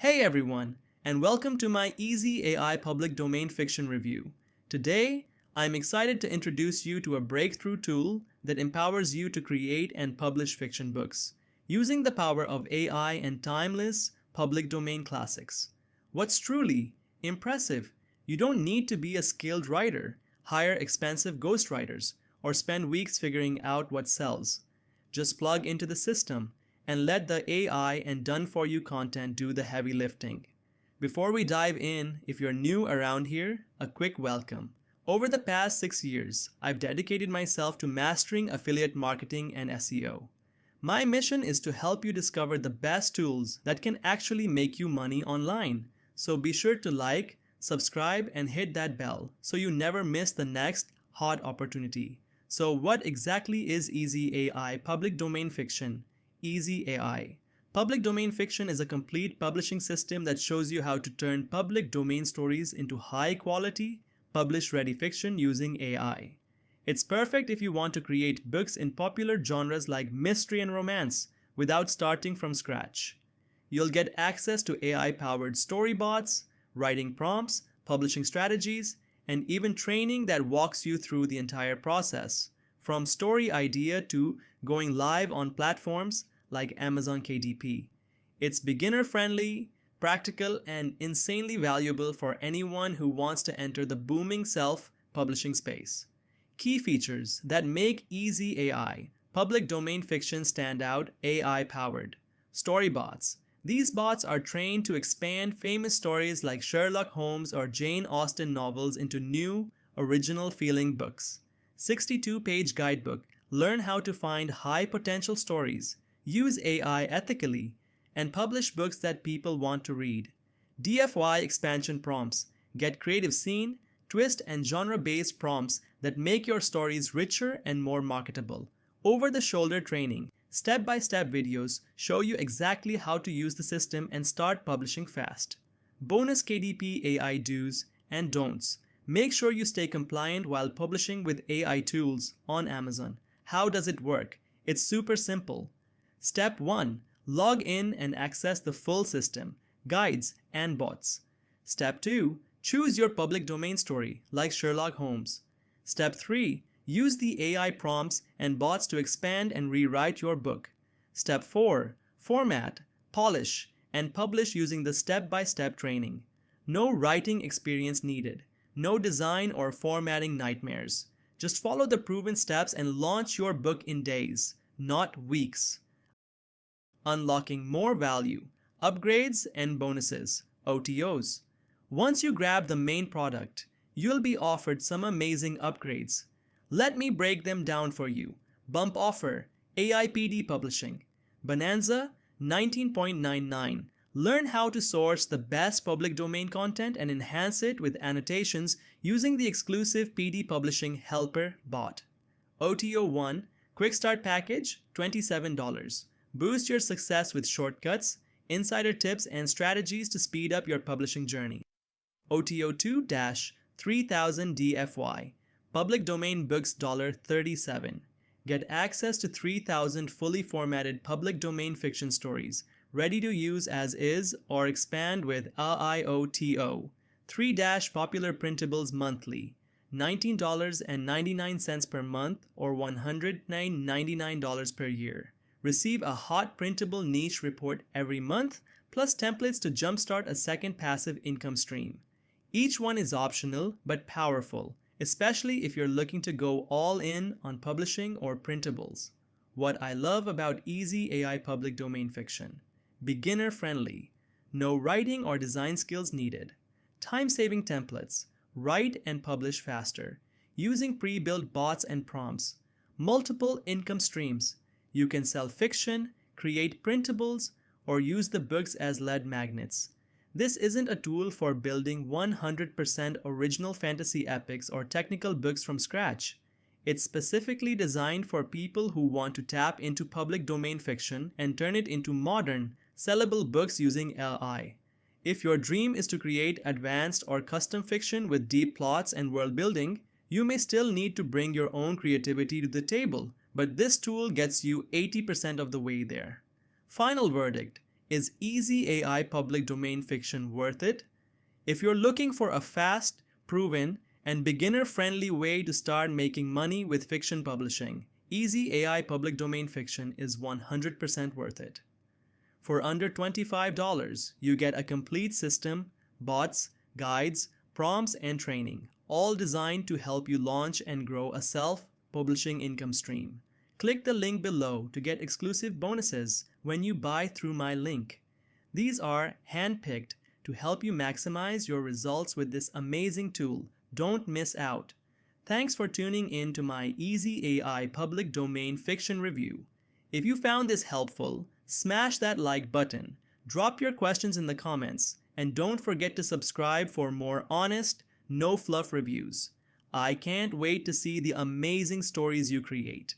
Hey everyone, and welcome to my Easy AI Public Domain Fiction Review. Today, I'm excited to introduce you to a breakthrough tool that empowers you to create and publish fiction books, using the power of AI and timeless public domain classics. What's truly impressive, you don't need to be a skilled writer, hire expensive ghostwriters, or spend weeks figuring out what sells. Just plug into the system and let the AI and done-for-you content do the heavy lifting. Before we dive in, if you're new around here, a quick welcome. Over the past 6 years, I've dedicated myself to mastering affiliate marketing and SEO. My mission is to help you discover the best tools that can actually make you money online. So be sure to like, subscribe, and hit that bell so you never miss the next hot opportunity. So what exactly is Easy AI Public Domain Fiction? Easy AI. Public domain fiction is a complete publishing system that shows you how to turn public domain stories into high-quality, publish-ready fiction using AI. It's perfect if you want to create books in popular genres like mystery and romance without starting from scratch. You'll get access to AI-powered storybots, writing prompts, publishing strategies, and even training that walks you through the entire process, from story idea to going live on platforms like Amazon KDP. It's beginner-friendly, practical, and insanely valuable for anyone who wants to enter the booming self-publishing space. Key features that make Easy AI public domain fiction stand out: AI-powered. Storybots. These bots are trained to expand famous stories like Sherlock Holmes or Jane Austen novels into new, original-feeling books. 62-page guidebook. Learn how to find high-potential stories, use AI ethically, and publish books that people want to read. DFY expansion prompts. Get creative scene, twist, and genre-based prompts that make your stories richer and more marketable. Over-the-shoulder training. Step-by-step videos show you exactly how to use the system and start publishing fast. Bonus KDP AI do's and don'ts. Make sure you stay compliant while publishing with AI tools on Amazon. How does it work? It's super simple. Step 1. Log in and access the full system, guides, and bots. Step 2. Choose your public domain story, like Sherlock Holmes. Step 3. Use the AI prompts and bots to expand and rewrite your book. Step 4. Format, polish, and publish using the step-by-step training. No writing experience needed. No design or formatting nightmares. Just follow the proven steps and launch your book in days, not weeks. Unlocking more value, upgrades, and bonuses, OTOs. Once you grab the main product, you'll be offered some amazing upgrades. Let me break them down for you. Bump offer, AIPD publishing. Bonanza, 19.99. Learn how to source the best public domain content and enhance it with annotations using the exclusive PD Publishing Helper bot. OTO 1, Quick Start Package, $27. Boost your success with shortcuts, insider tips, and strategies to speed up your publishing journey. OTO 2-3000 DFY. Public domain books $37. Get access to 3,000 fully formatted public domain fiction stories, ready to use as is or expand with AIOTO. 3 popular printables monthly, $19.99 per month or $199 per year. Receive a hot printable niche report every month, plus templates to jumpstart a second passive income stream. Each one is optional but powerful, especially if you're looking to go all in on publishing or printables. What I love about Easy AI Public Domain Fiction: beginner friendly, no writing or design skills needed, time-saving templates, write and publish faster, using pre-built bots and prompts, multiple income streams. You can sell fiction, create printables, or use the books as lead magnets. This isn't a tool for building 100% original fantasy epics or technical books from scratch. It's specifically designed for people who want to tap into public domain fiction and turn it into modern, sellable books using AI. If your dream is to create advanced or custom fiction with deep plots and world building, you may still need to bring your own creativity to the table, but this tool gets you 80% of the way there. Final verdict: Is Easy AI public domain fiction worth it? If you're looking for a fast, proven, and beginner-friendly way to start making money with fiction publishing, Easy AI public domain fiction is 100% worth it. For under $25, you get a complete system, bots, guides, prompts, and training, all designed to help you launch and grow a self-publishing income stream. Click the link below to get exclusive bonuses when you buy through my link. These are handpicked to help you maximize your results with this amazing tool. Don't miss out. Thanks for tuning in to my Easy AI public domain fiction review. If you found this helpful, smash that like button, drop your questions in the comments, and don't forget to subscribe for more honest, no fluff reviews. I can't wait to see the amazing stories you create.